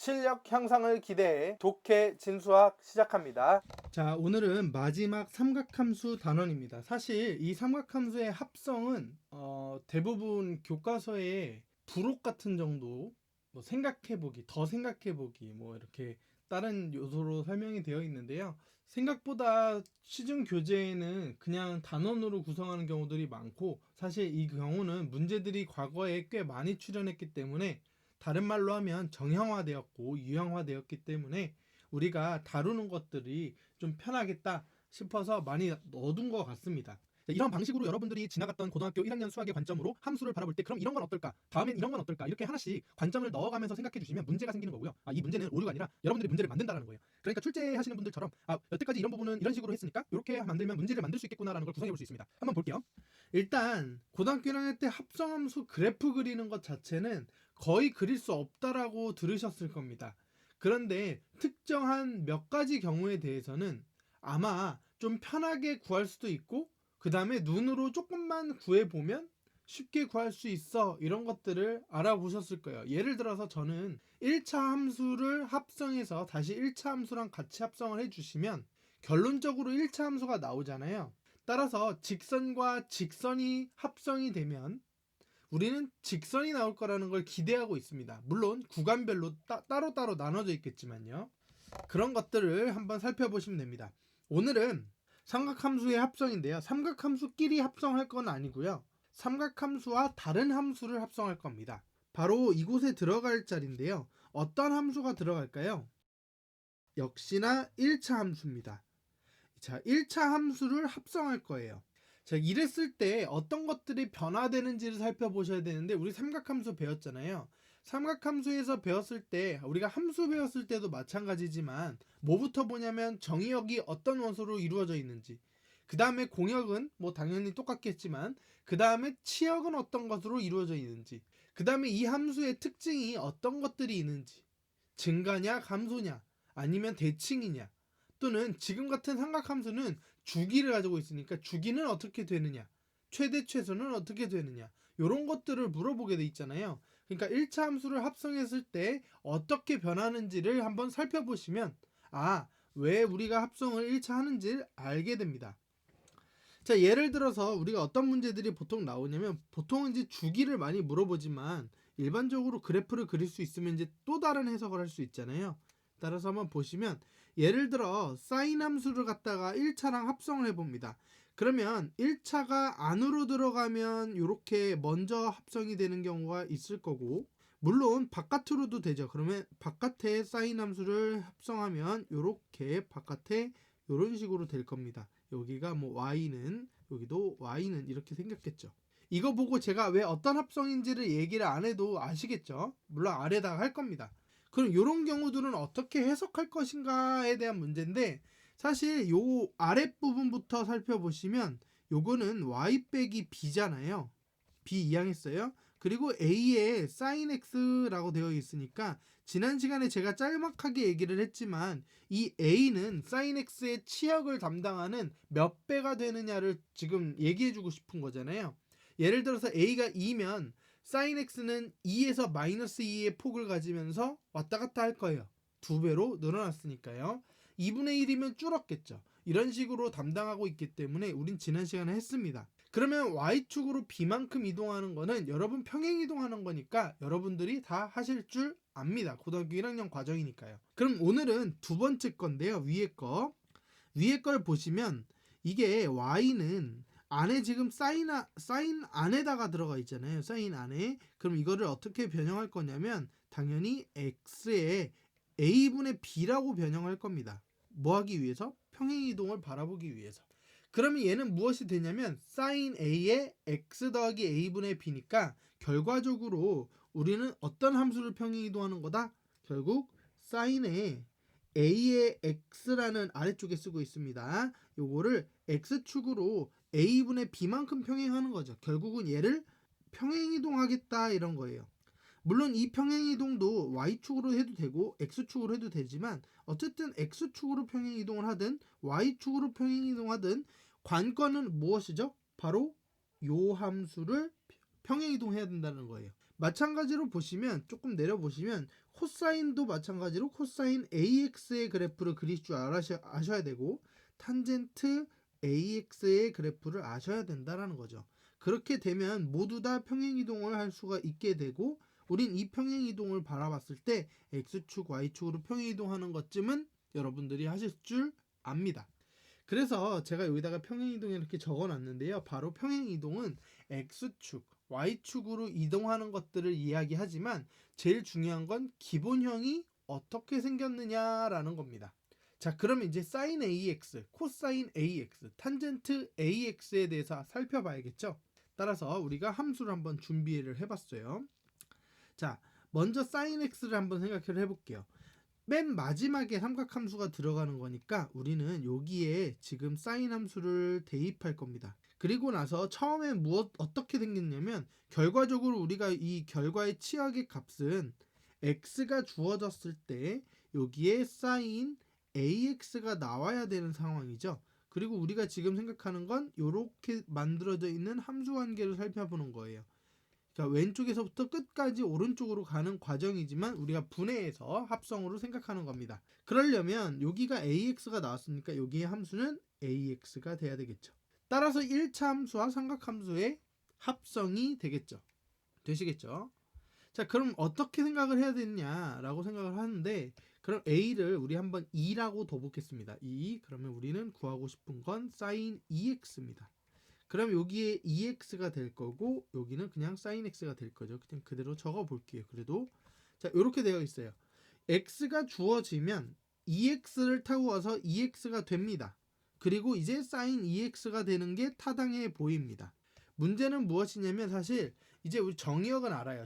실력 향상을 기대해 독해 진수학 시작합니다. 자, 오늘은 마지막 삼각함수 단원입니다. 사실 이 삼각함수의 합성은 대부분 교과서에 부록 같은 정도 뭐 생각해보기, 더 생각해보기 뭐 이렇게 다른 요소로 설명이 되어 있는데요. 생각보다 시중 교재에는 그냥 단원으로 구성하는 경우들이 많고, 사실 이 경우는 문제들이 과거에 꽤 많이 출연했기 때문에, 다른 말로 하면 정형화되었고 유형화되었기 때문에 우리가 다루는 것들이 좀 편하겠다 싶어서 많이 넣어둔 것 같습니다. 이런 방식으로 여러분들이 지나갔던 고등학교 1학년 수학의 관점으로 함수를 바라볼 때, 그럼 이런 건 어떨까? 다음엔 이런 건 어떨까? 이렇게 하나씩 관점을 넣어가면서 생각해 주시면 문제가 생기는 거고요. 이 문제는 오류가 아니라 여러분들이 문제를 만든다는 거예요. 그러니까 출제하시는 분들처럼 여태까지 이런 부분은 이런 식으로 했으니까 이렇게 만들면 문제를 만들 수 있겠구나라는 걸 구성해 볼 수 있습니다. 한번 볼게요. 일단 고등학교 1학년 때 합성함수 그래프 그리는 것 자체는 거의 그릴 수 없다라고 들으셨을 겁니다. 그런데 특정한 몇 가지 경우에 대해서는 아마 좀 편하게 구할 수도 있고, 그 다음에 눈으로 조금만 구해보면 쉽게 구할 수 있어, 이런 것들을 알아보셨을 거예요. 예를 들어서 저는 1차 함수를 합성해서 다시 1차 함수랑 같이 합성을 해주시면 결론적으로 1차 함수가 나오잖아요. 따라서 직선과 직선이 합성이 되면 우리는 직선이 나올 거라는 걸 기대하고 있습니다. 물론 구간별로 따로따로 나눠져 있겠지만요. 그런 것들을 한번 살펴보시면 됩니다. 오늘은 삼각함수의 합성인데요. 삼각함수끼리 합성할 건 아니고요. 삼각함수와 다른 함수를 합성할 겁니다. 바로 이곳에 들어갈 자리인데요. 어떤 함수가 들어갈까요? 역시나 1차 함수입니다. 자, 1차 함수를 합성할 거예요. 자, 이랬을 때 어떤 것들이 변화되는지를 살펴보셔야 되는데, 우리 삼각함수 배웠잖아요. 삼각함수에서 배웠을 때, 우리가 함수 배웠을 때도 마찬가지지만 뭐부터 보냐면 정의역이 어떤 원소로 이루어져 있는지, 그 다음에 공역은 뭐 당연히 똑같겠지만 그 다음에 치역은 어떤 것으로 이루어져 있는지, 그 다음에 이 함수의 특징이 어떤 것들이 있는지, 증가냐 감소냐 아니면 대칭이냐, 또는 지금 같은 삼각함수는 주기를 가지고 있으니까 주기는 어떻게 되느냐, 최대 최소는 어떻게 되느냐, 이런 것들을 물어보게 돼 있잖아요. 그러니까 1차 함수를 합성했을 때 어떻게 변하는지를 한번 살펴보시면 왜 우리가 합성을 1차 하는지를 알게 됩니다. 자, 예를 들어서 우리가 어떤 문제들이 보통 나오냐면, 보통은 이제 주기를 많이 물어보지만 일반적으로 그래프를 그릴 수 있으면 이제 또 다른 해석을 할 수 있잖아요. 따라서 한번 보시면, 예를 들어 사인 함수를 갖다가 1차랑 합성을 해봅니다. 그러면 1차가 안으로 들어가면 이렇게 먼저 합성이 되는 경우가 있을 거고, 물론 바깥으로도 되죠. 그러면 바깥에 사인 함수를 합성하면 이렇게 바깥에 이런 식으로 될 겁니다. 여기가 뭐 y는, 여기도 y는 이렇게 생겼겠죠. 이거 보고 제가 왜 어떤 합성인지를 얘기를 안 해도 아시겠죠? 물론 아래다가 할 겁니다. 그럼 이런 경우들은 어떻게 해석할 것인가에 대한 문제인데, 사실 요 아랫부분부터 살펴보시면 요거는 y 빼기 b잖아요. b 이항했어요. 그리고 a에 sin x라고 되어 있으니까, 지난 시간에 제가 짤막하게 얘기를 했지만 이 a는 sin x의 치역을 담당하는 몇 배가 되느냐를 지금 얘기해 주고 싶은 거잖아요. 예를 들어서 a가 2면 sin x는 2에서 마이너스 2의 폭을 가지면서 왔다 갔다 할 거예요. 2배로 늘어났으니까요. 2분의 1이면 줄었겠죠. 이런 식으로 담당하고 있기 때문에 우린 지난 시간에 했습니다. 그러면 y축으로 b만큼 이동하는 거는 여러분 평행 이동하는 거니까 여러분들이 다 하실 줄 압니다. 고등학교 1학년 과정이니까요. 그럼 오늘은 두 번째 건데요. 위에 걸 보시면 이게 y는 안에 지금 사인 안에다가 들어가 있잖아요. 사인 안에. 그럼 이거를 어떻게 변형할 거냐면 당연히 x에 a분의 b라고 변형할 겁니다. 뭐 하기 위해서? 평행 이동을 바라보기 위해서. 그러면 얘는 무엇이 되냐면 sin a에 x 더하기 a분의 b니까 결과적으로 우리는 어떤 함수를 평행 이동하는 거다? 결국 sin에 a의 x라는 아래쪽에 쓰고 있습니다. 요거를 x축으로 a분의 b만큼 평행하는 거죠. 결국은 얘를 평행 이동하겠다 이런 거예요. 물론 이 평행 이동도 y축으로 해도 되고 x축으로 해도 되지만, 어쨌든 x축으로 평행 이동을 하든 y축으로 평행 이동하든 관건은 무엇이죠? 바로 요 함수를 평행 이동해야 된다는 거예요. 마찬가지로 보시면, 조금 내려보시면 코사인도 마찬가지로 코사인 AX의 그래프를 그릴 줄 아셔야 되고 탄젠트 AX의 그래프를 아셔야 된다라는 거죠. 그렇게 되면 모두 다 평행이동을 할 수가 있게 되고 우린 이 평행이동을 바라봤을 때 X축, Y축으로 평행이동하는 것쯤은 여러분들이 하실 줄 압니다. 그래서 제가 여기다가 평행이동 이렇게 적어놨는데요. 바로 평행이동은 X축, Y축으로 이동하는 것들을 이야기하지만 제일 중요한 건 기본형이 어떻게 생겼느냐라는 겁니다. 자, 그러면 이제 sin AX, 코사인 AX, 탄젠트 AX에 대해서 살펴봐야겠죠. 따라서 우리가 함수를 한번 준비를 해봤어요. 자, 먼저 sin X를 한번 생각을 해볼게요. 맨 마지막에 삼각함수가 들어가는 거니까 우리는 여기에 지금 sin 함수를 대입할 겁니다. 그리고 나서 처음에 어떻게 생겼냐면 결과적으로 우리가 이 결과의 치역의 값은 x가 주어졌을 때 여기에 sin ax가 나와야 되는 상황이죠. 그리고 우리가 지금 생각하는 건 이렇게 만들어져 있는 함수 관계를 살펴보는 거예요. 그러니까 왼쪽에서부터 끝까지 오른쪽으로 가는 과정이지만 우리가 분해해서 합성으로 생각하는 겁니다. 그러려면 여기가 AX가 나왔으니까 여기의 함수는 AX가 돼야 되겠죠. 따라서 1차 함수와 삼각함수의 합성이 되겠죠. 되시겠죠? 자, 그럼 어떻게 생각을 해야 되냐라고 생각을 하는데 그럼 A를 우리 한번 2라고 둬보겠습니다. 2. 그러면 우리는 구하고 싶은 건 sin 2x입니다. 그럼 여기에 2x가 될 거고 여기는 그냥 sin x가 될 거죠. 그냥 그대로 적어 볼게요. 그래도 자, 이렇게 되어 있어요. x가 주어지면 2x를 타고 와서 2x가 됩니다. 그리고 이제 sin 2x가 되는 게 타당해 보입니다. 문제는 무엇이냐면 사실 이제 우리 정의역은 알아요.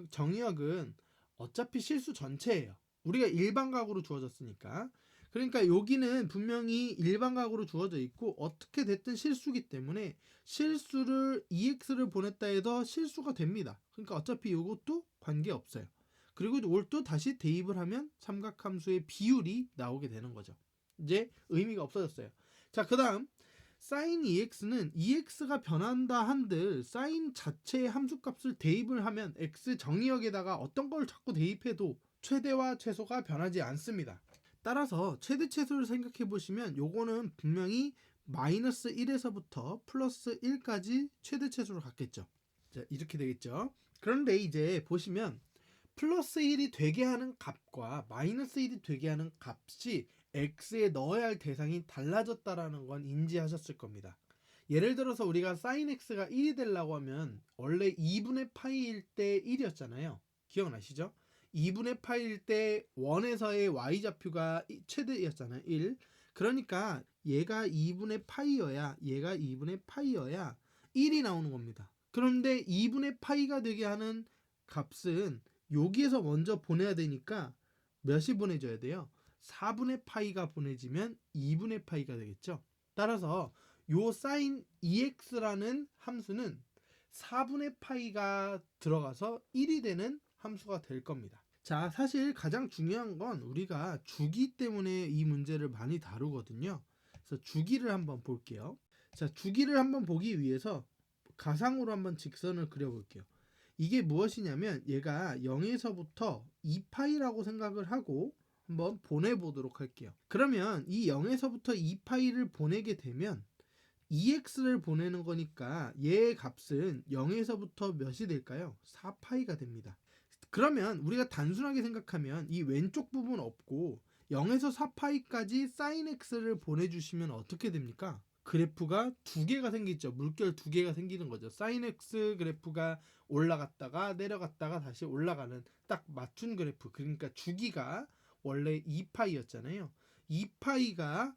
정의역은 어차피 실수 전체예요. 우리가 일반각으로 주어졌으니까. 그러니까 여기는 분명히 일반각으로 주어져 있고 어떻게 됐든 실수기 때문에 실수를 EX를 보냈다 해도 실수가 됩니다. 그러니까 어차피 이것도 관계없어요. 그리고 이걸 또 다시 대입을 하면 삼각함수의 비율이 나오게 되는 거죠. 이제 의미가 없어졌어요. 자, 그 다음 sin EX는 EX가 변한다 한들 sin 자체의 함수값을 대입을 하면 X 정의역에다가 어떤 걸 자꾸 대입해도 최대와 최소가 변하지 않습니다. 따라서 최대 최소를 생각해 보시면 요거는 분명히 마이너스 1에서부터 플러스 1까지 최대 최소로 갔겠죠. 자, 이렇게 되겠죠. 그런데 이제 보시면 플러스 1이 되게 하는 값과 마이너스 1이 되게 하는 값이 x에 넣어야 할 대상이 달라졌다라는 건 인지하셨을 겁니다. 예를 들어서 우리가 sin x가 1이 되려고 하면 원래 2분의 파이일 때 1이었잖아요. 기억나시죠? 2분의 파일 때 원에서의 y좌표가 최대였잖아요. 1. 그러니까 얘가 2분의 파이여야 1이 나오는 겁니다. 그런데 2분의 파이가 되게 하는 값은 여기에서 먼저 보내야 되니까 몇이 보내줘야 돼요? 4분의 파이가 보내지면 2분의 파이가 되겠죠. 따라서 요 sin 2x라는 함수는 4분의 파이가 들어가서 1이 되는 함수가 될 겁니다. 자, 사실 가장 중요한 건 우리가 주기 때문에 이 문제를 많이 다루거든요. 그래서 주기를 한번 볼게요. 자, 주기를 한번 보기 위해서 가상으로 한번 직선을 그려볼게요. 이게 무엇이냐면 얘가 0에서부터 2파이라고 생각을 하고 한번 보내보도록 할게요. 그러면 이 0에서부터 2파이를 보내게 되면 2x를 보내는 거니까 얘의 값은 0에서부터 몇이 될까요? 4파이가 됩니다. 그러면 우리가 단순하게 생각하면 이 왼쪽 부분 없고 0에서 4파이까지 sin x를 보내주시면 어떻게 됩니까? 그래프가 두 개가 생기죠. 물결 두 개가 생기는 거죠. sin x 그래프가 올라갔다가 내려갔다가 다시 올라가는 딱 맞춘 그래프. 그러니까 주기가 원래 2파이였잖아요. 2파이가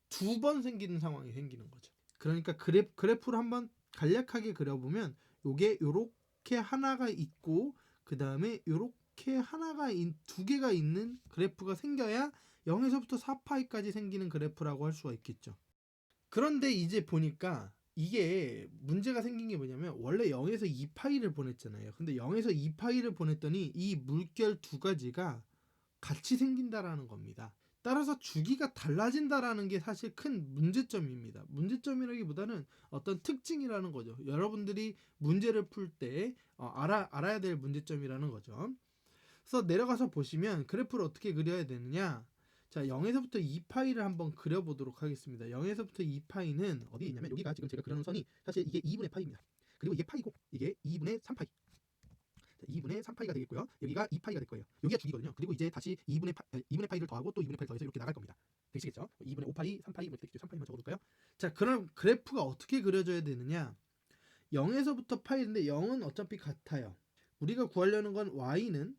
두 번 생기는 상황이 생기는 거죠. 그러니까 그래프를 한번 간략하게 그려보면 요게 요렇게 하나가 있고 그 다음에 요렇게 하나가 두 개가 있는 그래프가 생겨야 0에서부터 4파이까지 생기는 그래프라고 할 수가 있겠죠. 그런데 이제 보니까 이게 문제가 생긴 게 뭐냐면 원래 0에서 2파이를 보냈잖아요. 근데 0에서 2파이를 보냈더니 이 물결 두 가지가 같이 생긴다라는 겁니다. 따라서 주기가 달라진다라는 게 사실 큰 문제점입니다. 문제점이라기보다는 어떤 특징이라는 거죠. 여러분들이 문제를 풀 때 알아야 될 문제점이라는 거죠. 그래서 내려가서 보시면 그래프를 어떻게 그려야 되느냐. 자, 0에서부터 2파이를 한번 그려보도록 하겠습니다. 0에서부터 2파이는 어디에 있냐면 여기가 지금 제가 그려놓은 선이 사실 이게 2분의 파이입니다. 그리고 이게 파이고 이게 2분의 3파이. 2분의 3파이가 되겠고요. 여기가 2파이가 될 거예요. 여기가 주기거든요. 그리고 이제 다시 2분의 파이를 더하고 또 2분의 파이를 더해서 이렇게 나갈 겁니다. 되시겠죠? 2분의 5파이, 3파이 이렇게 되겠죠. 3파이만 적어둘까요? 자, 그럼 그래프가 어떻게 그려져야 되느냐? 0에서부터 파이인데 0은 어차피 같아요. 우리가 구하려는 건 y는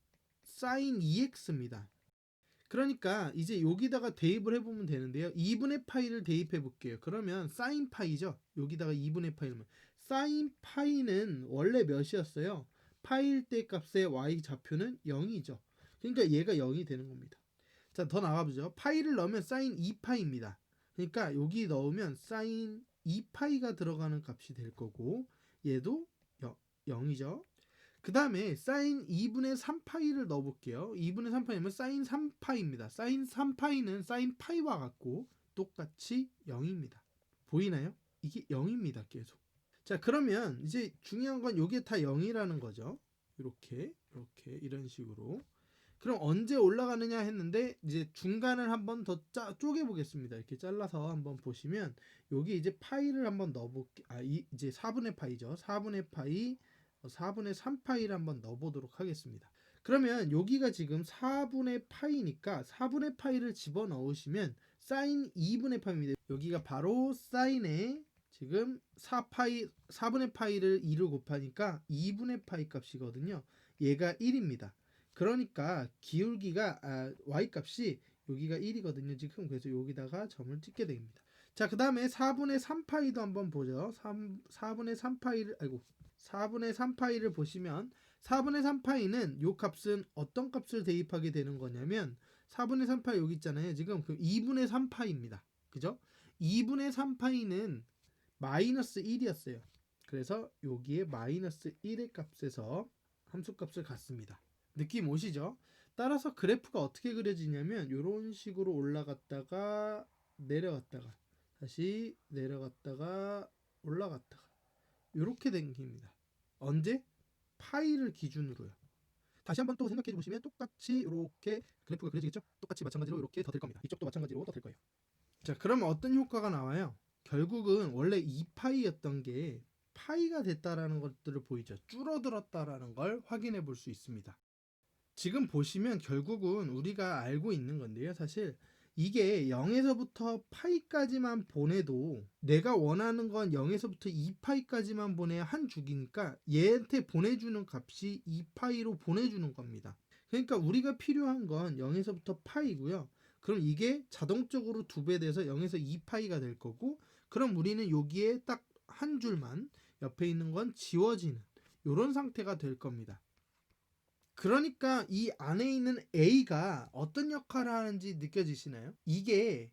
sin 2x입니다. 그러니까 이제 여기다가 대입을 해보면 되는데요. 2분의 파이를 대입해 볼게요. 그러면 sin 파이죠. 여기다가 2분의 파이면 sin 파이는 원래 몇이었어요? 파일 때 값의 y 좌표는 0이죠. 그러니까 얘가 0이 되는 겁니다. 자, 더 나가보죠. 파이를 넣으면 sin 2파이입니다. 그러니까 여기 넣으면 sin 2파이가 들어가는 값이 될 거고 얘도 0이죠. 그 다음에 sin 2분의 3파이를 넣어볼게요. 2분의 3파이면 sin 3파이입니다. sin 3파이는 sin 파이와 같고 똑같이 0입니다. 보이나요? 이게 0입니다. 계속. 자, 그러면 이제 중요한 건 이게 다 0이라는 거죠. 이렇게 이런 식으로. 그럼 언제 올라가느냐 했는데 이제 중간을 한번 더 쪼개 보겠습니다. 이렇게 잘라서 한번 보시면 여기 이제 파이를 한번 넣어볼게. 이제 4분의 파이죠. 4분의 파이 4분의 3파이를 한번 넣어보도록 하겠습니다. 그러면 여기가 지금 4분의 파이니까 4분의 파이를 집어넣으시면 sin 2분의 파이입니다. 여기가 바로 sin의 지금 4분의 파이를 2를 곱하니까 2분의 파이 값이거든요. 얘가 1입니다. 그러니까 기울기가 y 값이 여기가 1이거든요. 지금 그래서 여기다가 점을 찍게 됩니다. 자, 그 다음에 4분의 3파이도 한번 보죠. 4분의 3파이를 보시면 4분의 3파이는 요 값은 어떤 값을 대입하게 되는 거냐면 4분의 3파이 여기 있잖아요. 지금 그 2분의 3파이입니다. 그죠? 2분의 3파이는 마이너스 1이었어요. 그래서 여기에 마이너스 1의 값에서 함수값을 갖습니다. 느낌 오시죠? 따라서 그래프가 어떻게 그려지냐면 이런 식으로 올라갔다가 내려갔다가 다시 내려갔다가 올라갔다가 이렇게 된 겁니다. 언제? 파이를 기준으로요. 다시 한번 또 생각해 보시면 똑같이 이렇게 그래프가 그려지겠죠? 똑같이 마찬가지로 이렇게 더 될 겁니다. 이쪽도 마찬가지로 더 될 거예요. 자, 그러면 어떤 효과가 나와요? 결국은 원래 2파이였던 게 파이가 됐다라는 것들을 보이죠. 줄어들었다라는 걸 확인해 볼 수 있습니다. 지금 보시면 결국은 우리가 알고 있는 건데요. 사실 이게 0에서부터 파이까지만 보내도 내가 원하는 건 0에서부터 2파이까지만 보내야 한 주기니까 얘한테 보내주는 값이 2파이로 보내주는 겁니다. 그러니까 우리가 필요한 건 0에서부터 파이고요. 그럼 이게 자동적으로 2배 돼서 0에서 2파이가 될 거고, 그럼 우리는 여기에 딱 한 줄만 옆에 있는 건 지워지는 이런 상태가 될 겁니다. 그러니까 이 안에 있는 A가 어떤 역할을 하는지 느껴지시나요? 이게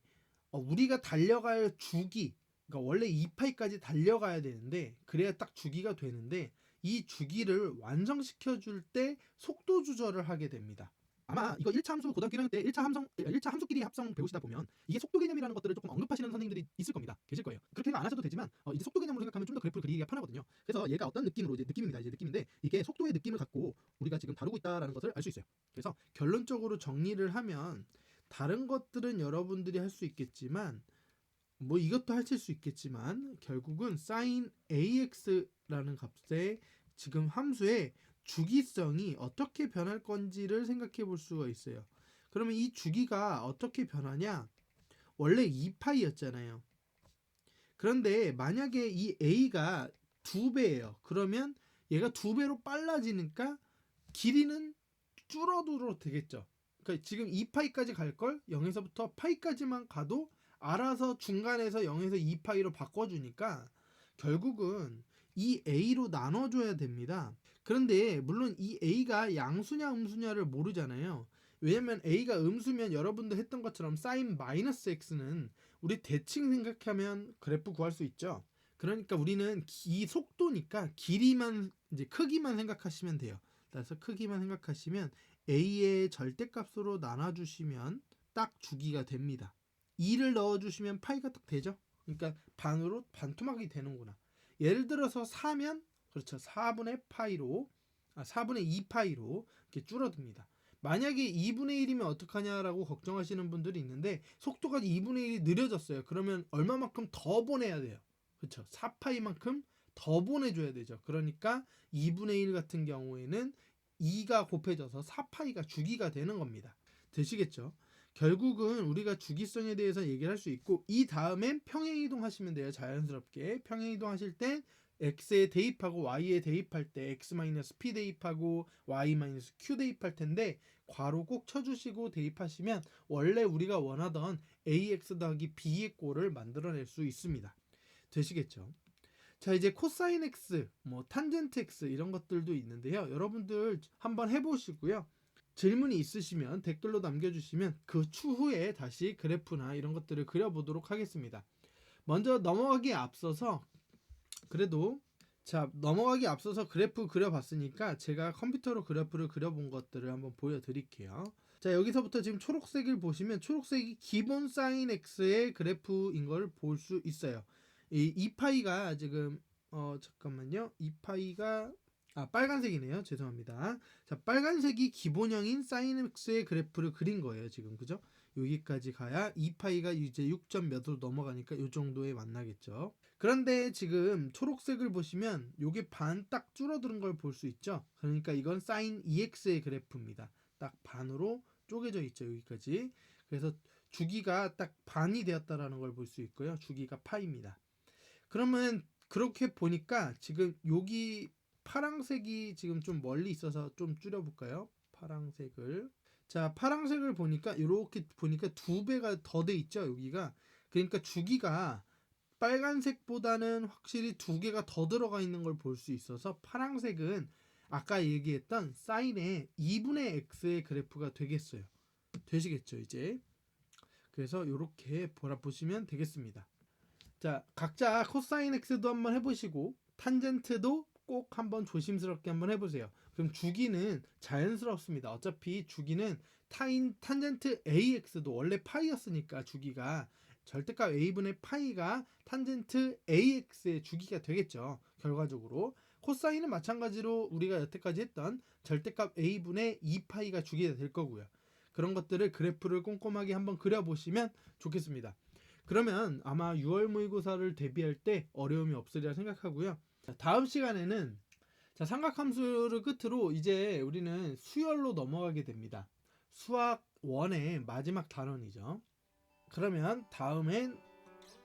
우리가 달려갈 주기, 그러니까 원래 2파이까지 달려가야 되는데 그래야 딱 주기가 되는데 이 주기를 완성시켜 줄 때 속도 조절을 하게 됩니다. 아마 이거 1차 함수 고등학교 1학년 때 1차 함수끼리 합성 배우시다 보면 이게 속도 개념이라는 것들을 조금 언급하시는 선생님들이 있을 겁니다. 계실 거예요. 그렇게 생각 안 하셔도 되지만 이제 속도 개념으로 생각하면 좀 더 그래프를 그리기가 편하거든요. 그래서 얘가 어떤 느낌으로 이제 느낌입니다. 이제 느낌인데 이게 속도의 느낌을 갖고 우리가 지금 다루고 있다라는 것을 알 수 있어요. 그래서 결론적으로 정리를 하면 다른 것들은 여러분들이 할 수 있겠지만 뭐 이것도 하실 수 있겠지만 결국은 sin AX라는 값의 지금 함수의 주기성이 어떻게 변할 건지를 생각해 볼 수가 있어요. 그러면 이 주기가 어떻게 변하냐? 원래 2파이였잖아요. 그런데 만약에 이 A가 2배예요. 그러면 얘가 2배로 빨라지니까 길이는 줄어들어도 되겠죠. 그러니까 지금 2파이까지 갈 걸 0에서부터 파이까지만 가도 알아서 중간에서 0에서 2파이로 바꿔주니까 결국은 이 A로 나눠줘야 됩니다. 그런데 물론 이 A가 양수냐 음수냐를 모르잖아요. 왜냐면 A가 음수면 여러분들 했던 것처럼 sin X는 우리 대칭 생각하면 그래프 구할 수 있죠. 그러니까 우리는 이 속도니까 길이만 이제 크기만 생각하시면 돼요. 그래서 크기만 생각하시면 A의 절대값으로 나눠주시면 딱 주기가 됩니다. 2를 넣어주시면 파이가 딱 되죠. 그러니까 반으로 반토막이 되는구나. 예를 들어서 4면 그렇죠. 4분의 2파이로 이렇게 줄어듭니다. 만약에 2분의 1이면 어떡하냐라고 걱정하시는 분들이 있는데 속도가 2분의 1이 느려졌어요. 그러면 얼마만큼 더 보내야 돼요. 그렇죠? 4파이만큼 더 보내줘야 되죠. 그러니까 2분의 1 같은 경우에는 2가 곱해져서 4파이가 주기가 되는 겁니다. 되시겠죠? 결국은 우리가 주기성에 대해서 얘기를 할 수 있고 이 다음엔 평행이동 하시면 돼요. 자연스럽게 평행이동 하실 때 x에 대입하고 y에 대입할 때 x-p 대입하고 y-q 대입할 텐데 괄호 꼭 쳐주시고 대입하시면 원래 우리가 원하던 ax 더하기 b의 꼴을 만들어낼 수 있습니다. 되시겠죠? 자, 이제 코사인 x, 뭐 탄젠트 x 이런 것들도 있는데요. 여러분들 한번 해보시고요. 질문이 있으시면 댓글로 남겨주시면 그 추후에 다시 그래프나 이런 것들을 그려보도록 하겠습니다. 먼저 넘어가기에 앞서서 그래프 그려봤으니까 제가 컴퓨터로 그래프를 그려본 것들을 한번 보여드릴게요. 자, 여기서부터 지금 초록색을 보시면 초록색이 기본 사인 x의 그래프인 걸 볼 수 있어요. 이 2파이가 지금 잠깐만요. 2파이가 빨간색이네요. 죄송합니다. 자, 빨간색이 기본형인 사인 x의 그래프를 그린 거예요. 지금 그죠? 여기까지 가야 2파이가 이제 6. 몇으로 넘어가니까 이 정도에 만나겠죠. 그런데 지금 초록색을 보시면 요게 반 딱 줄어드는 걸 볼 수 있죠. 그러니까 이건 사인 2x의 그래프입니다. 딱 반으로 쪼개져 있죠. 여기까지. 그래서 주기가 딱 반이 되었다라는 걸 볼 수 있고요. 주기가 파입니다. 그러면 그렇게 보니까 지금 여기 파랑색이 지금 좀 멀리 있어서 좀 줄여볼까요? 파랑색을. 자, 파랑색을 보니까 이렇게 보니까 2배가 더 돼 있죠. 여기가. 그러니까 주기가 빨간색보다는 확실히 2개가 더 들어가 있는 걸 볼 수 있어서 파랑색은 아까 얘기했던 사인의 2분의 x의 그래프가 되겠어요. 되시겠죠 이제. 그래서 이렇게 보시면 되겠습니다. 자, 각자 코사인 x도 한번 해보시고 탄젠트도 꼭 한번 조심스럽게 한번 해보세요. 그럼 주기는 자연스럽습니다. 어차피 주기는 탄젠트 ax도 원래 파이였으니까 주기가 절대값 a분의 파이가 탄젠트 ax의 주기가 되겠죠. 결과적으로 코사인은 마찬가지로 우리가 여태까지 했던 절대값 a분의 2파이가 주기가 될 거고요. 그런 것들을 그래프를 꼼꼼하게 한번 그려보시면 좋겠습니다. 그러면 아마 6월 모의고사를 대비할 때 어려움이 없으리라 생각하고요. 다음 시간에는 삼각함수를 끝으로 이제 우리는 수열로 넘어가게 됩니다. 수학 1의 마지막 단원이죠. 그러면 다음엔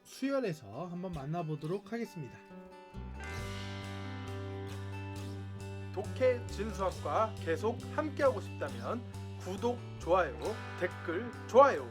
수열에서 한번 만나보도록 하겠습니다. 독해 진수학과 계속 함께하고 싶다면 구독, 좋아요, 댓글, 좋아요